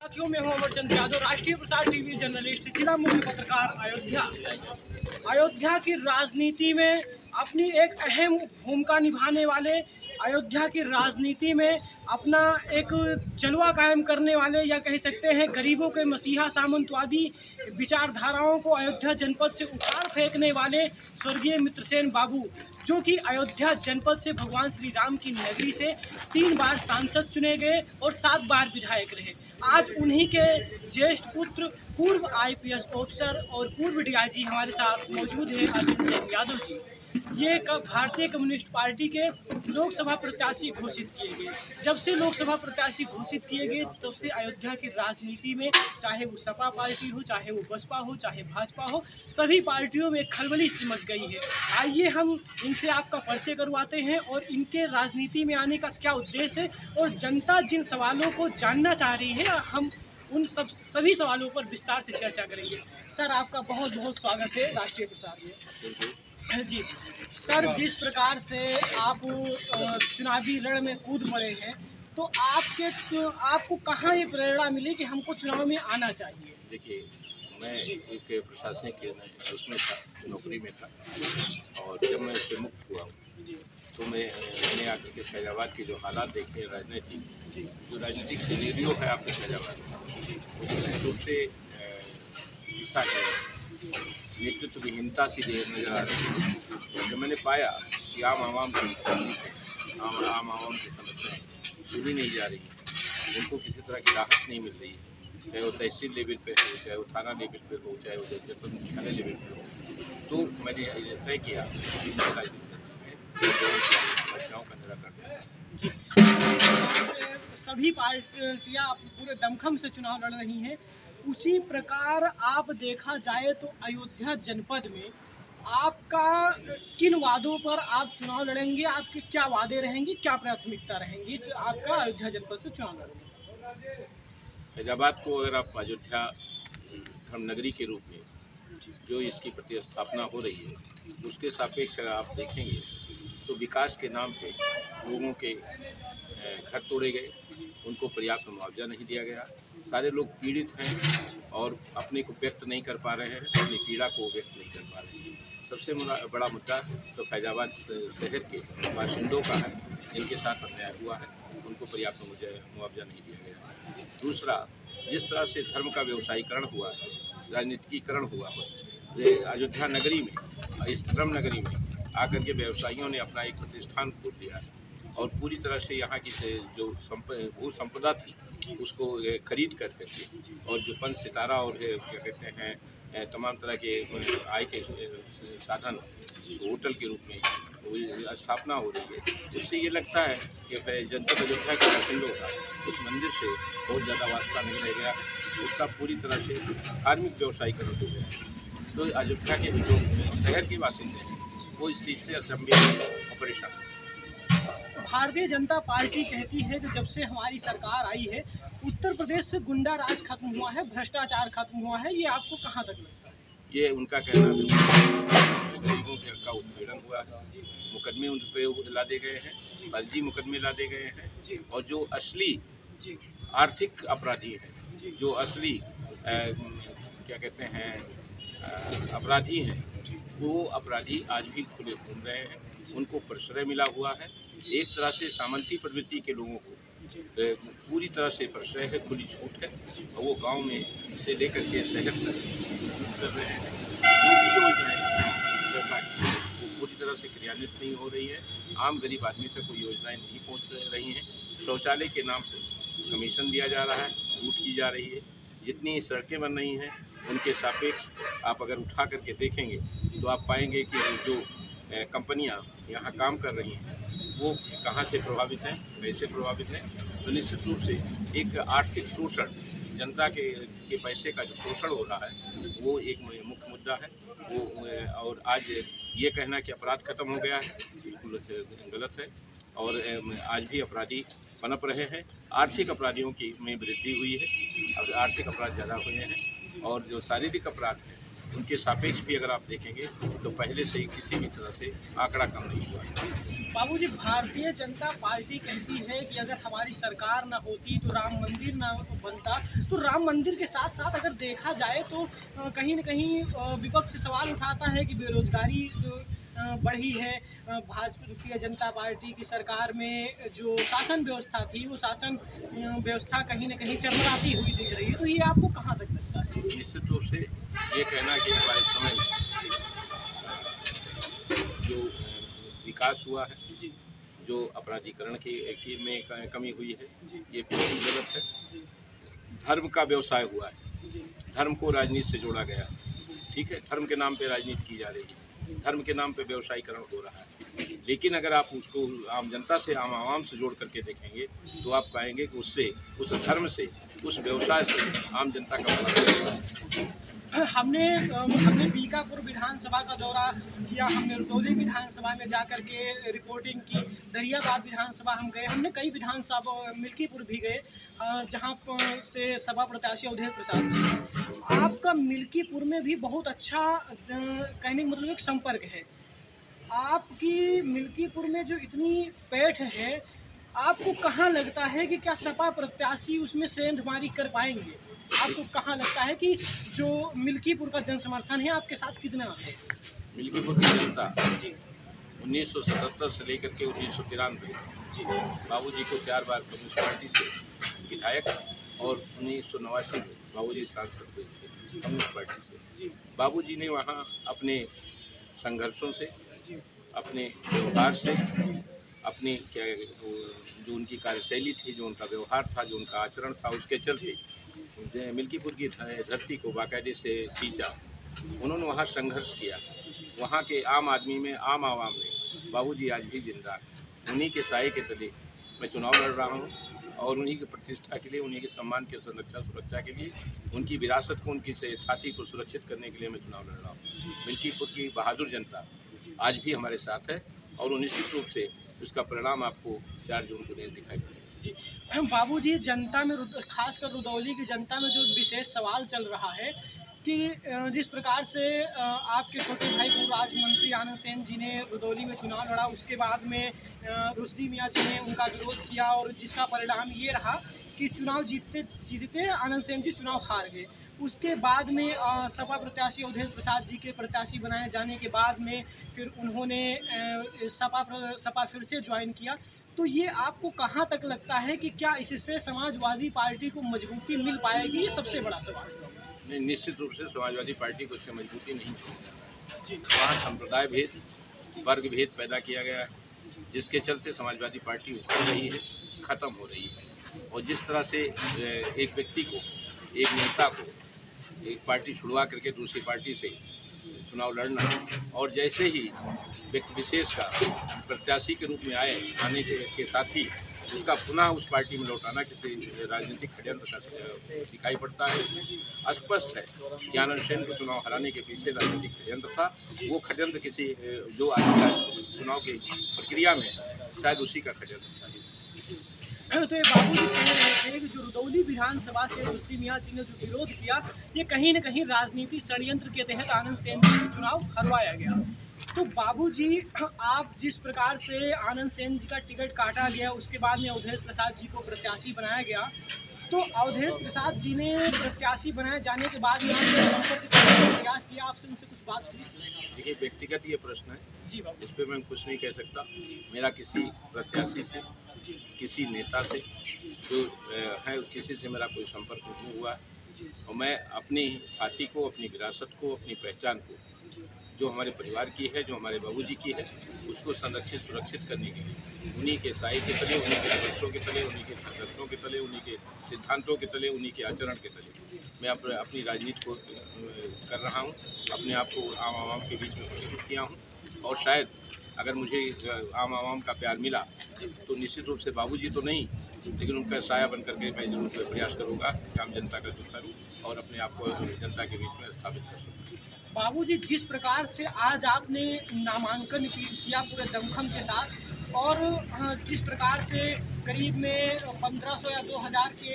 साथियों, मैं हूं अमरचंद यादव, राष्ट्रीय प्रसार टीवी जर्नलिस्ट, जिला मुख्य पत्रकार अयोध्या। अयोध्या की राजनीति में अपनी एक अहम भूमिका निभाने वाले, अयोध्या की राजनीति में अपना एक जलवा कायम करने वाले, या कह सकते हैं गरीबों के मसीहा सामंतवादी विचारधाराओं को अयोध्या जनपद से उखाड़ फेंकने वाले स्वर्गीय मित्रसेन बाबू, जो कि अयोध्या जनपद से भगवान श्री राम की नगरी से 3 बार सांसद चुने गए और 7 बार विधायक रहे। आज उन्हीं के ज्येष्ठ पुत्र, पूर्व आईपीएस ऑफिसर और पूर्व डीआईजी हमारे साथ मौजूद हैं, अरविंद सिंह यादव जी। ये भारतीय कम्युनिस्ट पार्टी के लोकसभा प्रत्याशी घोषित किए गए। जब से लोकसभा प्रत्याशी घोषित किए गए, तब से अयोध्या की राजनीति में, चाहे वो सपा पार्टी हो, चाहे वो बसपा हो, चाहे भाजपा हो, सभी पार्टियों में खलबली सी मच गई है। आइए हम इनसे आपका परिचय करवाते हैं और इनके राजनीति में आने का क्या उद्देश्य है, और जनता जिन सवालों को जानना चाह रही है, हम उन सभी सवालों पर विस्तार से चर्चा करेंगे। सर, आपका बहुत बहुत स्वागत है राष्ट्रीय प्रसार में। जी सर, जिस प्रकार से आप चुनावी रण में कूद पड़े हैं, तो आपको कहाँ ये प्रेरणा मिली कि हमको चुनाव में आना चाहिए? देखिए, मैं एक प्रशासनिक उसमें था, नौकरी में था, और जब मैं उससे मुक्त हुआ तो मैंने आकर के फैजाबाद के जो हालात देखे, जो राजनीतिक सिनेरियो है आपके फैजाबाद में, वो निश्चित रूप से दिशा के नेतृत्व विहीनता सी नजर आ रही है। जब मैंने पाया कि आम आवाम की तकलीफ है, आम आवाम की समस्याएं सुनी नहीं जा रही, उनको किसी तरह की राहत नहीं मिल रही है, चाहे वो तहसील लेवल पे हो, चाहे वो थाना लेवल पे हो, चाहे वो जनपद मुख्यालय लेवल पे हो, तो मैंने तय किया कि मैं समस्याओं का निराकरण जी। सभी पार्टियां पूरे दमखम से चुनाव लड़ रही हैं, उसी प्रकार आप देखा जाए तो अयोध्या जनपद में आपका किन वादों पर आप चुनाव लड़ेंगे? आपके क्या वादे रहेंगे, क्या प्राथमिकता रहेंगी जो आपका अयोध्या जनपद से चुनाव लड़ेंगे? फैजाबाद को अगर आप अयोध्या धर्मनगरी के रूप में जो इसकी प्रतिस्थापना हो रही है, उसके सापेक्ष अगर आप देखेंगे तो विकास के नाम पे लोगों के घर तोड़े गए, उनको पर्याप्त मुआवजा नहीं दिया गया, सारे लोग पीड़ित हैं और अपने को व्यक्त नहीं कर पा रहे हैं, अपनी पीड़ा को व्यक्त नहीं कर पा रहे हैं। सबसे बड़ा मुद्दा तो फैजाबाद शहर के बाशिंदों का है, जिनके साथ अन्याय हुआ है, उनको पर्याप्त मुआवजा नहीं दिया गया। दूसरा, जिस तरह से धर्म का व्यवसायीकरण हुआ है, राजनीतिकीकरण हुआ है, अयोध्या नगरी में, इस धर्म नगरी में आकर के व्यवसायियों ने अपना एक प्रतिष्ठान खोल दिया है और पूरी तरह से यहाँ की जो भू संपदा थी उसको खरीद कर करके, और जो पंच सितारा और क्या कहते हैं तमाम तरह के आय के साधन होटल के रूप में स्थापना हो रही है, जिससे ये लगता है कि जनपद अयोध्या के बाशिंदों का उस मंदिर से बहुत ज़्यादा वास्ता नहीं रह गया, उसका पूरी तरह से धार्मिक व्यवसायीकरण हो गया। तो अयोध्या के जो शहर के बासिंदे हैं वो इस चीज़ से अचंभित और परेशान। भारतीय जनता पार्टी कहती है कि जब से हमारी सरकार आई है, उत्तर प्रदेश से गुंडा राज खत्म हुआ है, भ्रष्टाचार खत्म हुआ है। ये आपको कहाँ तक लगता है? ये उनका कहना है। गरीबों का उत्पीड़न हुआ है, मुकदमे उन पर लादे गए हैं, फर्जी मुकदमे लादे गए हैं, और जो असली आर्थिक अपराधी हैं, जो असली क्या कहते हैं अपराधी हैं, वो अपराधी आज भी खुले घूम रहे हैं, उनको प्रश्रय मिला हुआ है। एक तरह से सामंती प्रवृत्ति के लोगों को पूरी तरह से प्रश्रय है, खुली छूट है, और वो गांव में से लेकर के शहर तक कर रहे हैं। जो भी योजनाएं सरकार की वो पूरी तरह से क्रियान्वित नहीं हो रही है, आम गरीब आदमी तक कोई योजनाएं नहीं पहुंच रही हैं। शौचालय के नाम पर कमीशन दिया जा रहा है, घूस की जा रही है। जितनी सड़कें बन रही हैं उनके सापेक्ष आप अगर उठा करके देखेंगे तो आप पाएंगे कि जो कंपनियां यहाँ काम कर रही हैं वो कहाँ से प्रभावित हैं, कैसे प्रभावित हैं। तो निश्चित रूप से एक आर्थिक शोषण, जनता के पैसे का जो शोषण हो रहा है, वो एक मुख्य मुद्दा है। वो और आज ये कहना कि अपराध खत्म हो गया है, बिल्कुल गलत है, और आज भी अपराधी पनप रहे हैं। आर्थिक अपराधियों की में वृद्धि हुई है, अब आर्थिक अपराध ज़्यादा हुए हैं, और जो शारीरिक अपराध हैं उनके सापेक्ष भी अगर आप देखेंगे तो पहले से ही किसी भी तरह से आंकड़ा कम नहीं हुआ। बाबूजी, भारतीय जनता पार्टी कहती है कि अगर हमारी सरकार ना होती तो राम मंदिर ना बनता। तो राम मंदिर के साथ साथ अगर देखा जाए तो कहीं न कहीं विपक्ष सवाल उठाता है कि बेरोजगारी बढ़ी है। भारतीय जनता पार्टी की सरकार में जो शासन व्यवस्था थी वो शासन व्यवस्था कहीं न कहीं चरमराती हुई दिख रही है। तो ये आपको कहाँ तक लगता है? निश्चित रूप से ये कहना कि हमारे समय में जो विकास हुआ है, जी जो अपराधीकरण में कमी हुई है, जी ये पूरी गलत है। जी धर्म का व्यवसाय हुआ है, जी धर्म को राजनीति से जोड़ा गया, ठीक है, धर्म के नाम पे राजनीति की जा रही है, धर्म के नाम पे व्यवसायीकरण हो रहा है। लेकिन अगर आप उसको आम जनता से, आम आवाम से जोड़ करके देखेंगे तो आप पाएंगे कि उससे, उस धर्म से, उस व्यवसाय से आम जनता का भला है। हमने बीकापुर विधानसभा का दौरा किया, हमने रुदौली विधानसभा में जाकर के रिपोर्टिंग की, दरियाबाद विधानसभा हम गए, हमने कई विधानसभा, मिल्कीपुर भी गए जहां से सभा प्रत्याशी अवधेश प्रसाद जी। आपका मिल्कीपुर में भी बहुत अच्छा कहने का मतलब एक संपर्क है। आपकी मिल्कीपुर में जो इतनी पैठ है, आपको कहाँ लगता है कि क्या सपा प्रत्याशी उसमें सेंधमारी कर पाएंगे? आपको कहाँ लगता है कि जो मिल्कीपुर का जन समर्थन है आपके साथ कितना है? मिल्कीपुर की जनता जी 1977 से लेकर के 1993 जी बाबूजी को 4 बार कम्युनिस्ट पार्टी से विधायक और 1989 में बाबूजी सांसद हुए थे कम्युनिस्ट पार्टी से। जी बाबूजी ने वहाँ अपने संघर्षों से, जी अपने व्यवहार से, अपनी क्या जो उनकी कार्यशैली थी, जो उनका व्यवहार था, जो उनका आचरण था, उसके चलते मिल्कीपुर की धरती को बाकायदे से सींचा। उन्होंने वहाँ संघर्ष किया। वहाँ के आम आदमी में, आम आवाम में बाबूजी आज भी जिंदा हैं। उन्हीं के साए के तले मैं चुनाव लड़ रहा हूँ और उन्हीं की प्रतिष्ठा के लिए, उन्हीं के सम्मान के संरक्षा सुरक्षा के लिए, उनकी विरासत को, उनकी छाती को सुरक्षित करने के लिए मैं चुनाव लड़ रहा हूँ। मिल्कीपुर की बहादुर जनता आज भी हमारे साथ है और निश्चित रूप से इसका परिणाम आपको 4 जून को दिखाई पड़ेगा। जी बाबूजी, जनता में खासकर रुदौली की जनता में जो विशेष सवाल चल रहा है कि जिस प्रकार से आपके छोटे भाई पूर्व राज्य मंत्री आनंद सेन जी ने रुदौली में चुनाव लड़ा, उसके बाद में रुश्दी मियाँ जी ने उनका विरोध किया और जिसका परिणाम ये रहा कि चुनाव जीतते जीतते आनंद सेन जी चुनाव हार गए। उसके बाद में सपा प्रत्याशी अवधेश प्रसाद जी के प्रत्याशी बनाए जाने के बाद में फिर उन्होंने सपा फिर से ज्वाइन किया। तो ये आपको कहाँ तक लगता है कि क्या इससे समाजवादी पार्टी को मजबूती मिल पाएगी? ये सबसे बड़ा सवाल है। नहीं, निश्चित रूप से समाजवादी पार्टी को इससे मजबूती नहीं मिलेगी। जी वहाँ संप्रदाय भेद, वर्ग भेद पैदा किया गया है, जिसके चलते समाजवादी पार्टी उखड़ रही है, ख़त्म हो रही है। और जिस तरह से एक व्यक्ति को, एक नेता को एक पार्टी छुड़वा करके दूसरी पार्टी से चुनाव लड़ना और जैसे ही व्यक्ति विशेष का प्रत्याशी के रूप में आने के साथ ही उसका पुनः उस पार्टी में लौटाना किसी राजनीतिक षड्यंत्र का दिखाई पड़ता है। स्पष्ट है कि आनंद सेन को चुनाव हराने के पीछे राजनीतिक षड्यंत्र था। वो षड्यंत्र किसी जो आज चुनाव की प्रक्रिया में शायद उसी का षड्यंत्र था। तो ये बाबूजी कह रहे थे कि जो रुदौली विधानसभा से रुश्दी मियाँ जी ने जो विरोध किया, ये कहीं न कहीं राजनीतिक षड्यंत्र के तहत आनंद सेन जी को चुनाव हरवाया गया। तो बाबूजी, आप जिस प्रकार से आनंद सेन जी का टिकट काटा गया, उसके बाद में अवधेश प्रसाद जी को प्रत्याशी बनाया गया, तो अवधेश प्रसाद जी ने प्रत्याशी बनाए जाने के बाद में आपने संपर्क करने का प्रयास किया, आपसे उनसे कुछ बात की? देखिए, व्यक्तिगत ये प्रश्न है जी बाबू, इस पर मैं कुछ नहीं कह सकता। मेरा किसी प्रत्याशी से, किसी नेता से जो है, किसी से मेरा कोई संपर्क नहीं हुआ और मैं अपनी छाती को, अपनी विरासत को, अपनी पहचान को, जो हमारे परिवार की है, जो हमारे बाबूजी की है, उसको संरक्षित सुरक्षित करने के लिए उन्हीं के साए के तले, उन्हीं के आदर्शों के तले, उन्हीं के संघर्षों के तले, उन्हीं के सिद्धांतों के तले, उन्हीं के आचरण के तले मैं अपनी राजनीति को कर रहा हूँ। अपने आप को आम आवाम के बीच में प्रस्तुत किया हूँ और शायद अगर मुझे आम आवाम का प्यार मिला तो निश्चित रूप से बाबूजी तो नहीं, लेकिन उनका साया बन करके मैं जरूर प्रयास करूँगा कि आम जनता का जुटा लूँ और अपने आप को जनता के बीच में स्थापित कर सकूँ। बाबूजी, जिस प्रकार से आज आपने नामांकन किया पूरे दमखम के साथ और जिस प्रकार से करीब में 1500 या 2000 के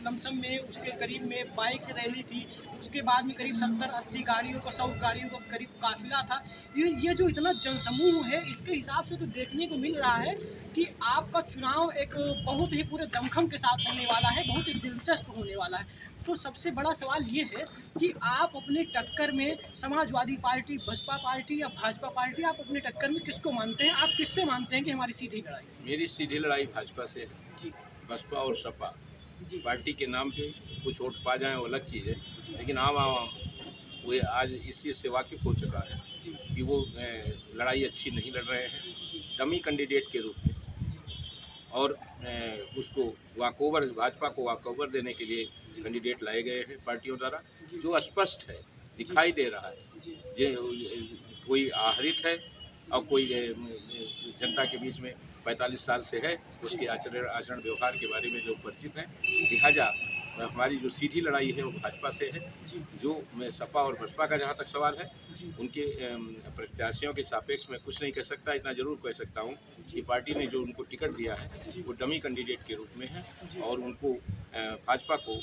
लमसम में उसके करीब में बाइक रैली थी, उसके बाद में करीब 70-80 गाड़ियों का 100 गाड़ियों का करीब काफिला था। ये जो इतना जनसमूह है, इसके हिसाब से तो देखने को मिल रहा है कि आपका चुनाव एक बहुत ही पूरे दमखम के साथ होने वाला है, बहुत ही दिलचस्प होने वाला है। तो सबसे बड़ा सवाल ये है कि आप अपने टक्कर में समाजवादी पार्टी, बसपा पार्टी या भाजपा पार्टी, आप अपने टक्कर में किसको मानते हैं? आप किससे मानते हैं कि हमारी सीधी लड़ाई? मेरी सीधी लड़ाई भाजपा से है। जी बसपा और सपा जी पार्टी के नाम पे कुछ वोट पा जाएं वो अलग चीज़ है, जी लेकिन आम आवाम वो आज इस चीज़ से वाकिफ़ हो चुका है जी कि वो लड़ाई अच्छी नहीं लड़ रहे हैं, जी डमी कैंडिडेट के रूप में। और उसको वाकओवर, भाजपा को वाकओवर देने के लिए कैंडिडेट लाए गए हैं पार्टियों द्वारा, जो स्पष्ट है, दिखाई दे रहा है जी जे कोई आहरित है और कोई जनता के बीच में 45 साल से है, उसके आचरण व्यवहार के बारे में जो परिचित हैं। लिहाजा हमारी जो सीधी लड़ाई है वो भाजपा से है। जो मैं सपा और बसपा का जहाँ तक सवाल है, उनके प्रत्याशियों के सापेक्ष में कुछ नहीं कह सकता। इतना जरूर कह सकता हूँ कि पार्टी ने जो उनको टिकट दिया है वो डमी कैंडिडेट के रूप में है और उनको भाजपा को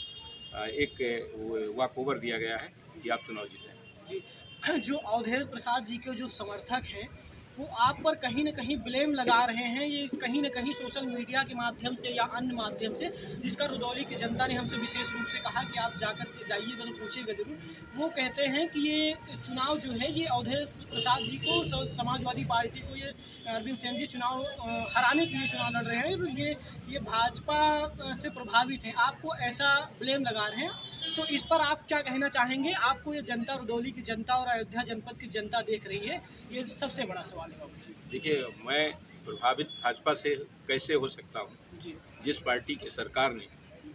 एक वॉकओवर दिया गया है कि आप चुनाव जीतें। जी जो अवधेश प्रसाद जी के जो समर्थक हैं, वो आप पर कहीं न कहीं ब्लेम लगा रहे हैं, ये कहीं न कहीं सोशल मीडिया के माध्यम से या अन्य माध्यम से, जिसका रुदौली की जनता ने हमसे विशेष रूप से कहा कि आप जाकर के जाइएगा तो पूछिएगा ज़रूर। वो कहते हैं कि ये चुनाव जो है ये अवधेश प्रसाद जी को, समाजवादी पार्टी को, ये अरविंद सेन जी चुनाव हराने के लिए चुनाव लड़ रहे हैं और ये भाजपा से प्रभावित हैं। आपको ऐसा ब्लेम लगा रहे हैं, तो इस पर आप क्या कहना चाहेंगे? आपको ये जनता, रुदौली की जनता और अयोध्या जनपद की जनता देख रही है, ये सबसे बड़ा सवाल है बाबू जी। देखिए, मैं प्रभावित भाजपा से कैसे हो सकता हूँ, जी जिस पार्टी की सरकार ने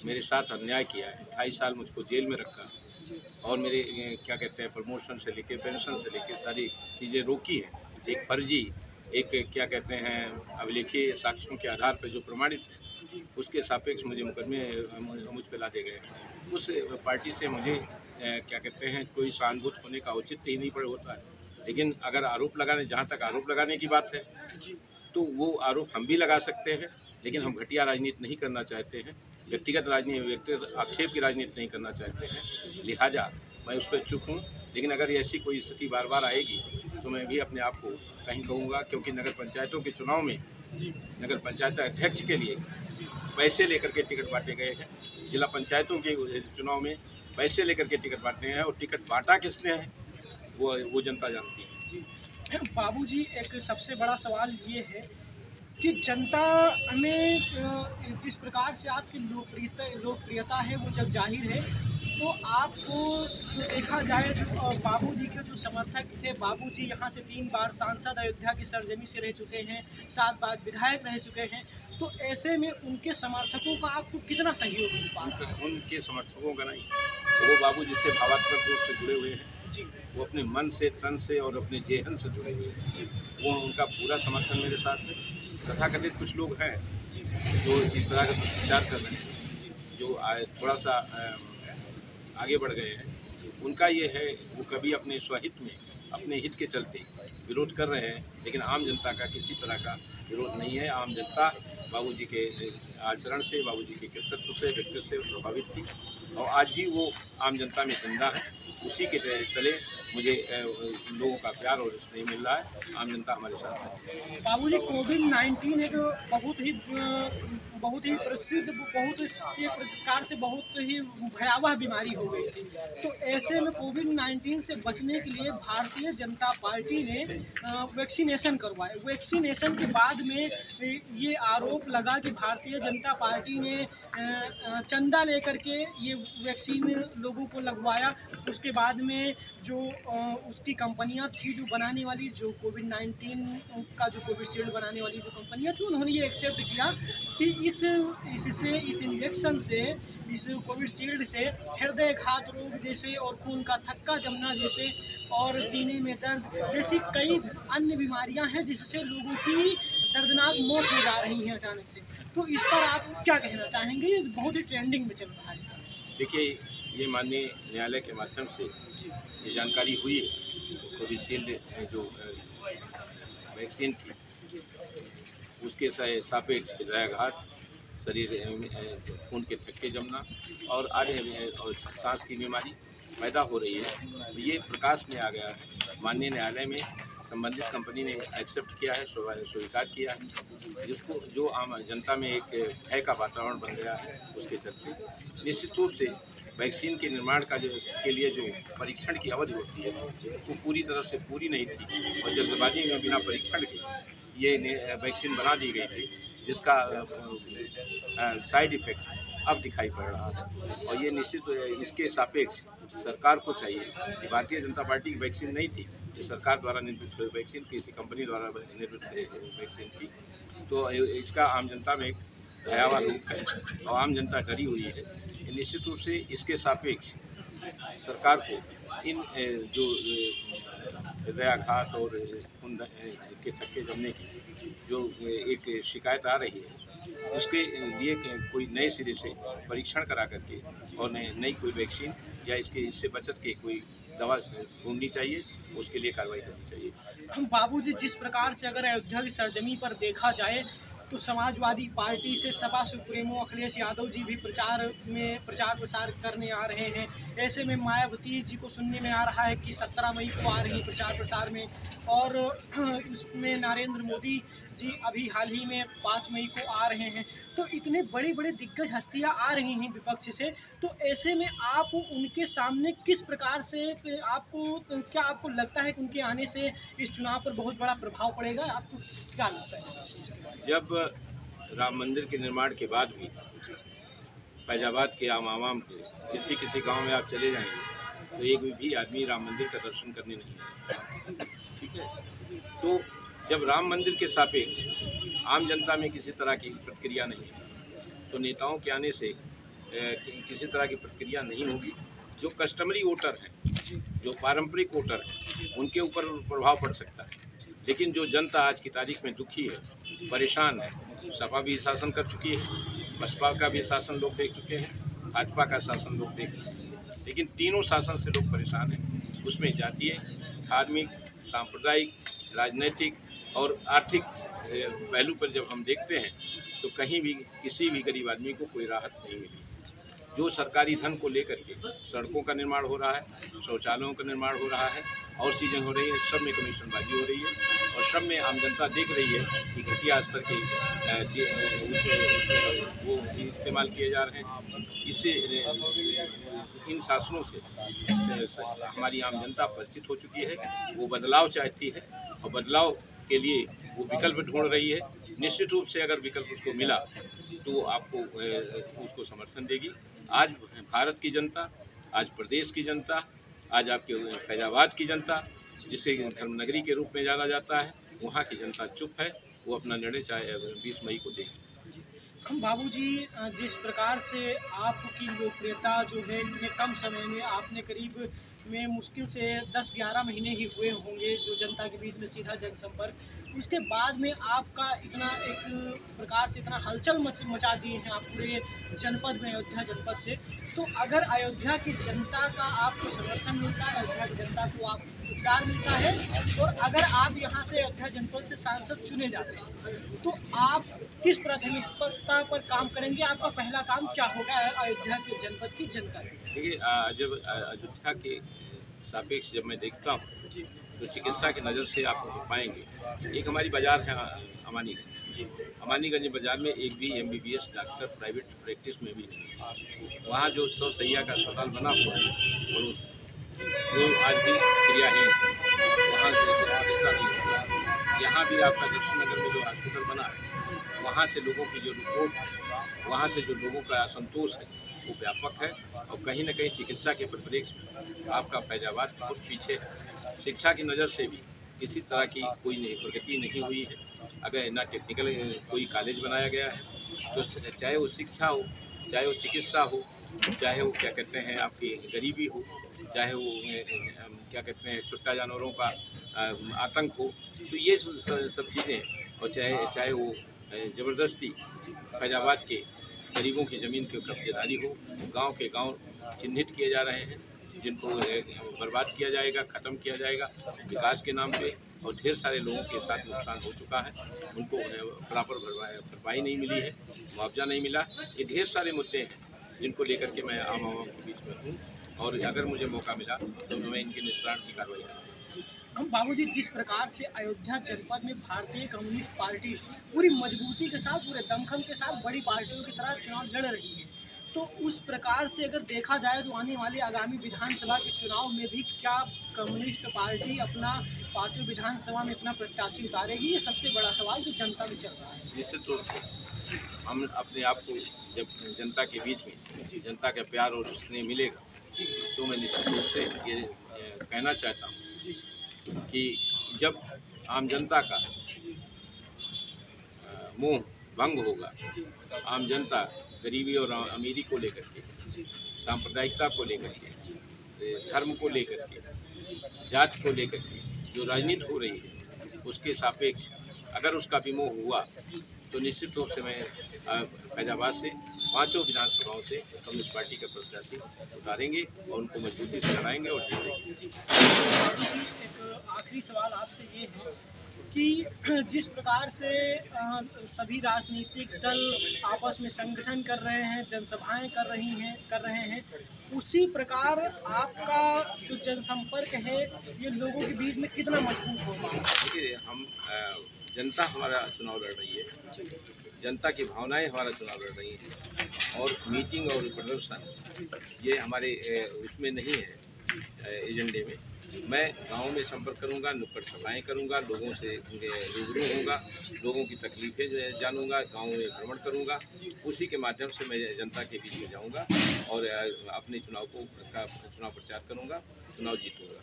मेरे साथ अन्याय किया है, 2.5 साल मुझको जेल में रखा जी और मेरे क्या कहते हैं प्रमोशन से लेके पेंशन से लेके सारी चीज़ें रोकी हैं। एक फर्जी, एक क्या कहते हैं अभिलेखीय साक्ष्यों के आधार पर जो प्रमाणित है, जी उसके सापेक्ष मुझे मुकदमे मुझ पे लादे गए हैं। उस पार्टी से मुझे क्या कहते हैं कोई सहानुभूति होने का औचित्य ही नहीं पड़ होता है। लेकिन अगर आरोप लगाने, जहाँ तक आरोप लगाने की बात है, जी तो वो आरोप हम भी लगा सकते हैं, लेकिन हम घटिया राजनीति नहीं करना चाहते हैं, व्यक्तिगत राजनीति, व्यक्तिगत आक्षेप की राजनीति नहीं करना चाहते हैं। लिहाजा मैं उस पर चुप हूँ। लेकिन अगर ऐसी कोई स्थिति बार बार आएगी तो मैं भी अपने आप को कहीं कहूँगा, क्योंकि नगर पंचायतों के चुनाव में जी नगर पंचायत अध्यक्ष के लिए पैसे लेकर के टिकट बांटे गए हैं। जिला पंचायतों के चुनाव में पैसे लेकर के टिकट बांटे हैं और टिकट बांटा किसने है वो जनता जानती है। जी बाबूजी, एक सबसे बड़ा सवाल ये है कि जनता में जिस प्रकार से आपकी लोकप्रियता है वो जब जाहिर है, तो आपको जो देखा जाए, जो बाबूजी के जो समर्थक थे, बाबूजी यहाँ से 3 बार सांसद अयोध्या की सरजमी से रह चुके हैं, 7 बार विधायक रह चुके हैं, तो ऐसे में उनके समर्थकों का आपको कितना सहयोग मिल पा रहा है? उनके समर्थकों का नहीं, वो बाबूजी से भावात्मक रूप से जुड़े हुए हैं। जी वो अपने मन से, तन से और अपने जेहन से जुड़े हुए हैं। जी वो उनका पूरा समर्थन मेरे साथ है। तथाकथित कुछ लोग हैं जी जो इस तरह का दुष्प्रचार कर रहे हैं, जी जो थोड़ा सा आगे बढ़ गए हैं। उनका ये है, वो कभी अपने स्वहित में, अपने हित के चलते विरोध कर रहे हैं, लेकिन आम जनता का किसी तरह का विरोध नहीं है। आम जनता बाबूजी के आचरण से, बाबूजी के कृतित्व से, व्यक्तित्व से प्रभावित थी और आज भी वो आम जनता में जिंदा है। उसी के तले मुझे लोगों का प्यार और स्नेह मिल रहा है। आम जनता हमारे साथ है। बाबूजी, कोविड-19 एक बहुत ही प्रसिद्ध, बहुत एक प्रकार से बहुत ही भयावह बीमारी हो गई थी। तो ऐसे में कोविड-19 से बचने के लिए भारतीय जनता पार्टी ने वैक्सीनेशन करवाया। वैक्सीनेशन के बाद में ये आरोप लगा कि भारतीय जनता पार्टी ने चंदा लेकर के ये वैक्सीन लोगों को लगवाया। उसके बाद में जो उसकी कंपनियां थी जो बनाने वाली, जो कोविड-19 का जो कोविशील्ड बनाने वाली जो कंपनियां थी, उन्होंने ये एक्सेप्ट किया कि इस इंजेक्शन से, इस कोविशील्ड से हृदयघात रोग जैसे और खून का थक्का जमना जैसे और सीने में दर्द जैसी कई अन्य बीमारियां हैं जिससे लोगों की दर्दनाक मौत हो जा रही है अचानक से। तो इस पर आप क्या कहना चाहेंगे? ये बहुत ही ट्रेंडिंग में चल रहा है इस समय। देखिए, ये माननीय न्यायालय के माध्यम से जी ये जानकारी हुई है, कोविशील्ड जो वैक्सीन थी जी उसके सापेक्ष हृदयाघात, शरीर खून के थक्के जमना और और सांस की बीमारी पैदा हो रही है। तो ये प्रकाश में आ गया है। माननीय न्यायालय में संबंधित कंपनी ने एक्सेप्ट किया है, स्वीकार किया है, जिसको जो आम जनता में एक भय का वातावरण बन गया है, उसके चलते निश्चित रूप से वैक्सीन के निर्माण का के लिए जो परीक्षण की अवधि होती है वो पूरी तरह से पूरी नहीं थी और जल्दबाजी में बिना परीक्षण के ये वैक्सीन बना दी गई थी, जिसका साइड इफेक्ट अब दिखाई पड़ रहा है। और ये निश्चित इसके सापेक्ष सरकार को चाहिए कि भारतीय जनता पार्टी की वैक्सीन नहीं थी, जो सरकार द्वारा निर्मित वैक्सीन किसी कंपनी द्वारा निर्मित वैक्सीन थी, तो इसका आम जनता में एक भयावह रूप है और आम जनता डरी हुई है। निश्चित रूप से इसके सापेक्ष सरकार को इन जो हृदयाघात और खून के थक्के जमने की जो एक शिकायत आ रही है, उसके लिए कोई नए सिरे से परीक्षण करा करके और नई कोई वैक्सीन या इससे बचत के कोई दवा ढूंढनी चाहिए, उसके लिए कार्रवाई करनी चाहिए। बाबूजी, जिस प्रकार से अगर अयोध्या की सरजमी पर देखा जाए तो समाजवादी पार्टी से सपा सुप्रीमो अखिलेश यादव जी भी प्रचार प्रसार करने आ रहे हैं। ऐसे में मायावती जी को सुनने में आ रहा है कि 17 मई को आ रही प्रचार प्रसार में, और इसमें नरेंद्र मोदी जी अभी हाल ही में 5 मई को आ रहे हैं। तो इतने बड़े बड़े दिग्गज हस्तियां आ रही हैं विपक्ष से, तो ऐसे में आप उनके सामने किस प्रकार से आपको लगता है कि उनके आने से इस चुनाव पर बहुत बड़ा प्रभाव पड़ेगा? आपको क्या लगता है? जब राम मंदिर के निर्माण के बाद भी फैजाबाद के आवाम के किसी गांव में आप चले जाएंगे तो एक भी आदमी राम मंदिर का दर्शन करने नहीं आएगा। ठीक है, तो जब राम मंदिर के सापेक्ष आम जनता में किसी तरह की प्रतिक्रिया नहीं है तो नेताओं के आने से किसी तरह की प्रतिक्रिया नहीं होगी। जो कस्टमरी वोटर हैं, जो पारंपरिक वोटर हैं, उनके ऊपर प्रभाव पड़ सकता है, लेकिन जो जनता आज की तारीख में दुखी है, परेशान है, सपा भी शासन कर चुकी है, बसपा का भी शासन लोग देख चुके हैं, भाजपा का शासन लोग देख रहे हैं, लेकिन तीनों शासन से लोग परेशान हैं। उसमें जातीय, धार्मिक, सांप्रदायिक, राजनीतिक और आर्थिक पहलू पर जब हम देखते हैं तो कहीं भी किसी भी गरीब आदमी को कोई राहत नहीं मिली। जो सरकारी धन को लेकर के सड़कों का निर्माण हो रहा है, शौचालयों का निर्माण हो रहा है और चीज़ें हो रही है, सब में कमीशनबाजी हो रही है और सब में आम जनता देख रही है कि घटिया स्तर के वो इस्तेमाल किए जा रहे हैं। इससे इन शासनों से हमारी आम जनता परिचित हो चुकी है, वो बदलाव चाहती है और बदलाव के लिए वो विकल्प ढूंढ रही है। निश्चित रूप से अगर विकल्प उसको मिला तो आपको उसको समर्थन देगी। आज भारत की जनता, आज प्रदेश की जनता, आज आपके फैजाबाद की जनता, जिसे धर्मनगरी के रूप में जाना जाता है, वहाँ की जनता चुप है। वो अपना निर्णय चाहे 20 मई को देगी। बाबूजी, जिस प्रकार से आपकी लोकप्रियता जो है इतने कम समय में, आपने करीब में मुश्किल से 10-11 महीने ही हुए होंगे जो जनता के बीच में सीधा जनसंपर्क, उसके बाद में आपका इतना एक प्रकार से इतना हलचल मचा दिए हैं आप पूरे जनपद में, अयोध्या जनपद से। तो अगर अयोध्या की जनता का आपको समर्थन मिलता है, अयोध्या की जनता को आप प्यार मिलता है, और अगर आप यहाँ से अयोध्या जनपद से सांसद चुने जाते हैं तो आप किस प्राथमिकता पर काम करेंगे? आपका पहला काम क्या होगा अयोध्या के जनपद की जनता के? देखिए, जब अयोध्या के सापेक्ष जब मैं देखता हूँ तो चिकित्सा की नज़र से आप पाएंगे, एक हमारी बाज़ार है अमानीगंज। अमानीगंज बाज़ार में एक भी MBBS डॉक्टर प्राइवेट प्रैक्टिस में भी नहीं है। वहाँ जो 100 शैय्या का अस्पताल बना हुआ है और वो आज भी क्रियाहीन है, वहाँ चिकित्सा नहीं होती है। यहाँ भी आपका दर्शन नगर में जो हॉस्पिटल बना है, वहाँ से लोगों की जो रिपोर्ट है, वहाँ से जो लोगों का असंतोष है, वो व्यापक है और कहीं न कहीं चिकित्सा के परिप्रेक्ष्य में आपका फैजाबाद बहुत पीछे है। शिक्षा की नज़र से भी किसी तरह की कोई प्रगति नहीं हुई है। अगर ना टेक्निकल कोई कॉलेज बनाया गया है, तो चाहे वो शिक्षा हो, चाहे वो चिकित्सा हो, चाहे वो क्या कहते हैं आपकी गरीबी हो, चाहे वो क्या कहते हैं छुट्टा जानवरों का आतंक हो, तो ये सब चीज़ें, और चाहे वो ज़बरदस्ती फैजाबाद के गरीबों की ज़मीन की कब्जेदारी हो, गांव के गांव चिन्हित किए जा रहे हैं जिनको बर्बाद किया जाएगा, ख़त्म किया जाएगा विकास के नाम पे। और ढेर सारे लोगों के साथ नुकसान हो चुका है, उनको प्रॉपर भरपाई नहीं मिली है, मुआवजा नहीं मिला। ये ढेर सारे मुद्दे हैं जिनको लेकर के मैं आम आवाम के बीच में हूँ, और अगर मुझे मौका मिला तो मैं इनके निस्तारण की कार्रवाई करूँगा। हम बाबूजी, जिस प्रकार से अयोध्या जनपद में भारतीय कम्युनिस्ट पार्टी पूरी मजबूती के साथ, पूरे दमखम के साथ बड़ी पार्टियों की तरह चुनाव लड़ रही है, तो उस प्रकार से अगर देखा जाए तो आने वाले आगामी विधानसभा के चुनाव में भी क्या कम्युनिस्ट पार्टी अपना पांचों विधानसभा में अपना प्रत्याशी उतारेगी? ये सबसे बड़ा सवाल जो जनता में चल रहा है। निश्चित रूप से हम अपने आप को जब जनता के बीच में जनता का प्यार और स्नेह मिलेगा, तो मैं निश्चित रूप से ये कहना चाहता हूँ कि जब आम जनता का मोह भंग होगा, आम जनता गरीबी और अमीरी को लेकर के, सांप्रदायिकता को लेकर के, धर्म को लेकर के, जात को लेकर के जो राजनीति हो रही है, उसके सापेक्ष अगर उसका विमोह हुआ तो निश्चित रूप से मैं फैजाबाद से पांचों विधानसभाओं से कम्युनिस्ट पार्टी के प्रत्याशी उतारेंगे और उनको मजबूती से हराएंगे और जीतेंगे। एक आखिरी सवाल आपसे ये है कि जिस प्रकार से सभी राजनीतिक दल आपस में संगठन कर रहे हैं, जनसभाएं कर रहे हैं, उसी प्रकार आपका जो जनसंपर्क है ये लोगों के बीच में कितना मजबूत होगा? देखिए, हम जनता हमारा चुनाव लड़ रही है, जनता की भावनाएं हमारा चुनाव लड़ रही हैं, और मीटिंग और प्रदर्शन ये हमारे उसमें नहीं है एजेंडे में। मैं गांव में संपर्क करूंगा, नुक्कड़ सभाएं करूंगा, लोगों से रूबरू होऊंगा, लोगों की तकलीफें जो है जानूंगा, गांव में भ्रमण करूंगा, उसी के माध्यम से मैं जनता के बीच में जाऊंगा और अपने चुनाव प्रचार करूंगा, चुनाव जीतूंगा।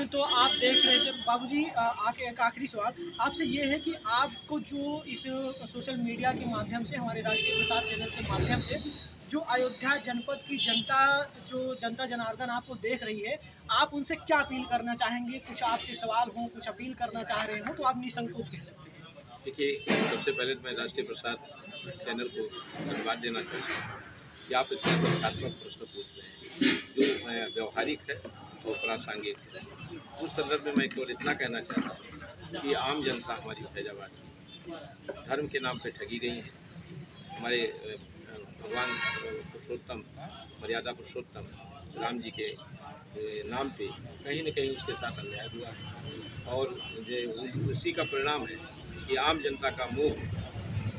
तो आप देख रहे थे बाबूजी, एक आखिरी सवाल आपसे ये है कि आपको जो इस सोशल मीडिया के माध्यम से, हमारे राष्ट्रीय प्रसार चैनल के माध्यम से जो अयोध्या जनपद की जनता, जो जनता जनार्दन आपको देख रही है, आप उनसे क्या अपील करना चाहेंगे? कुछ आपके सवाल हों, कुछ अपील करना चाह रहे हो तो आप निसंकोच कह सकते हैं। देखिए, सबसे पहले मैं राष्ट्रीय प्रसार चैनल को धन्यवाद देना चाहता हूँ कि आप इतने तथ्यात्मक प्रश्न पूछ रहे हैं जो व्यवहारिक है और प्रासंगिक है। उस संदर्भ में मैं केवल इतना कहना चाहता हूँ कि आम जनता हमारी फैजाबाद की धर्म के नाम पर ठगी गई है। हमारे भगवान पुरुषोत्तम, मर्यादा पुरुषोत्तम राम जी के नाम पे कहीं न कहीं उसके साथ अन्याय हुआ है, और उसी का परिणाम है कि आम जनता का मोह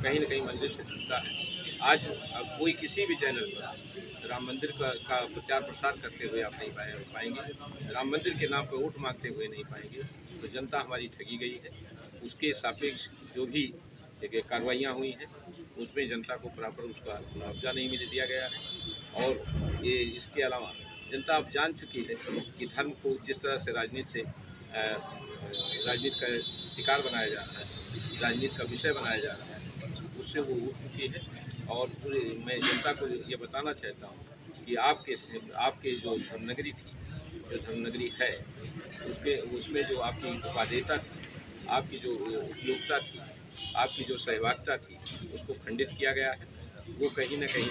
कहीं न कहीं मंदिर से छूटता है। आज कोई किसी भी चैनल पर राम मंदिर का प्रचार प्रसार करते हुए आप नहीं पाएंगे, राम मंदिर के नाम पर वोट मांगते हुए नहीं पाएंगे। तो जनता हमारी ठगी गई है। उसके सापेक्ष जो भी कार्रवाइयाँ हुई हैं उसमें जनता को प्रॉपर उसका मुआवजा नहीं दिया गया है, और ये इसके अलावा जनता अब जान चुकी है कि धर्म को जिस तरह से राजनीति का शिकार बनाया जा रहा है, राजनीति का विषय बनाया जा रहा है, उससे वो उठ चुकी है। और मैं जनता को ये बताना चाहता हूँ कि आपके जो धर्मनगरी थी, जो धर्मनगरी है, उसमें जो आपकी उपादेयता थी, आपकी जो उपयोगिता थी, आपकी जो सहभागिता थी, उसको खंडित किया गया है। वो कहीं न कहीं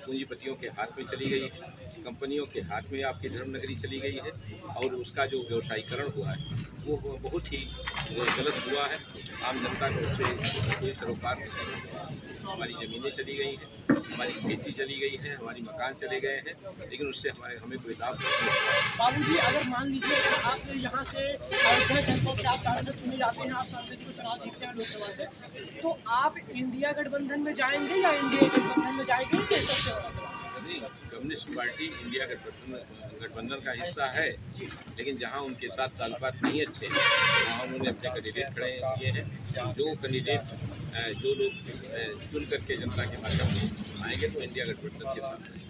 पूंजीपतियों के हाथ में चली गई है, कंपनियों के हाथ में आपकी धर्मनगरी चली गई है, और उसका जो व्यवसायीकरण हुआ है वो बहुत ही गलत हुआ है। आम जनता को उससे कोई सरोकार नहीं। हमारी ज़मीनें चली गई हैं, हमारी खेती चली गई है, हमारी मकान चले गए हैं, लेकिन उससे हमें कोई लाभ नहीं है। बाबूजी, अगर मान लीजिए अगर आप यहाँ से अयोध्या जनपद से आप सांसद चुने जाते हैं, आप सांसद को चुनाव जीतते हैं लोकसभा से, तो आप इंडिया गठबंधन में जाएंगे या एनडीए गठबंधन में जाएंगे? ये सबसे बड़ा सवाल है। नहीं, कम्युनिस्ट पार्टी इंडिया गठबंधन का हिस्सा है, लेकिन जहाँ उनके साथ ताल्लुकात नहीं अच्छे हैं वहाँ उन्होंने अपने कैंडिडेट खड़े किए हैं। जो कैंडिडेट जो लोग चुन करके जनता के माध्यम से आएंगे तो इंडिया गठबंधन के साथ हैं।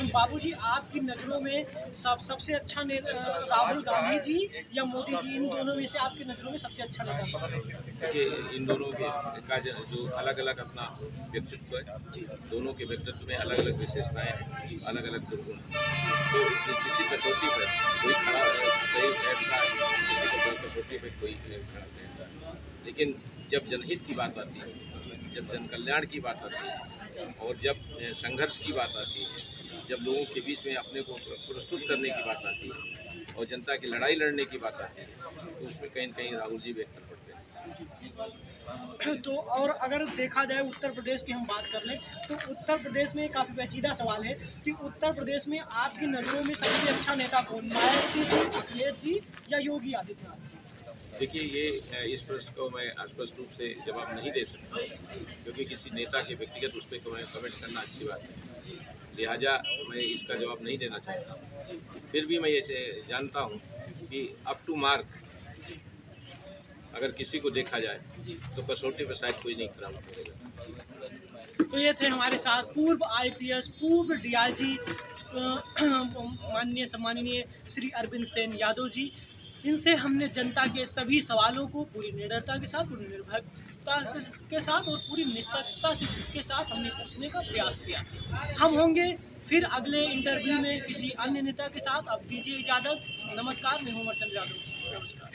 बाबूजी, आपकी नज़रों में सबसे अच्छा राहुल गांधी जी या मोदी जी, इन दोनों में से आपकी नज़रों में सबसे अच्छा नेता कौन है? देखिए, इन दोनों का जो अलग अलग अपना व्यक्तित्व है, दोनों के व्यक्तित्व में अलग अलग विशेषताएं हैं, अलग अलग दुर्गुण हैं। तो किसी कसौटी पर कोई खड़ा सही ठहरता है, किसी कसौटी पर कोई खड़ा ठहरता है। लेकिन जब जनहित की बात आती है, जब जन कल्याण की बात आती है, और जब संघर्ष की बात आती है, जब लोगों के बीच में अपने को प्रस्तुत करने की बात आती है, और जनता की लड़ाई लड़ने की बात आती है तो उसमें कहीं न कहीं राहुल जी बेहतर पड़ते हैं। तो और अगर देखा जाए उत्तर प्रदेश की हम बात कर लें तो उत्तर प्रदेश में काफ़ी पेचीदा सवाल है कि उत्तर प्रदेश में आपकी नज़रों में सबसे अच्छा नेता कौन, मायावती जी, अखिलेश जी या योगी आदित्यनाथ जी? देखिए ये इस प्रश्न को मैं स्पष्ट रूप से जवाब नहीं दे सकता क्योंकि किसी नेता के व्यक्तिगत उस पर कमेंट करना अच्छी बात है, लिहाजा मैं इसका जवाब नहीं देना चाहता। फिर भी मैं ये जानता हूँ कि अप टू मार्क अगर किसी को देखा जाए तो कसौटी पर शायद कोई नहीं खरा उतरेगा। तो ये थे हमारे साथ पूर्व आईपीएस, पूर्व डीआईजी माननीय सम्माननीय श्री अरविंद सेन यादव जी। इनसे हमने जनता के सभी सवालों को पूरी निडरता के साथ, पूरी निर्भरता के साथ और पूरी निष्पक्षता के साथ हमने पूछने का प्रयास किया। हम होंगे फिर अगले इंटरव्यू में किसी अन्य नेता के साथ। अब दीजिए इजाज़त। नमस्कार, मैं हूं अमरचंद यादव। नमस्कार।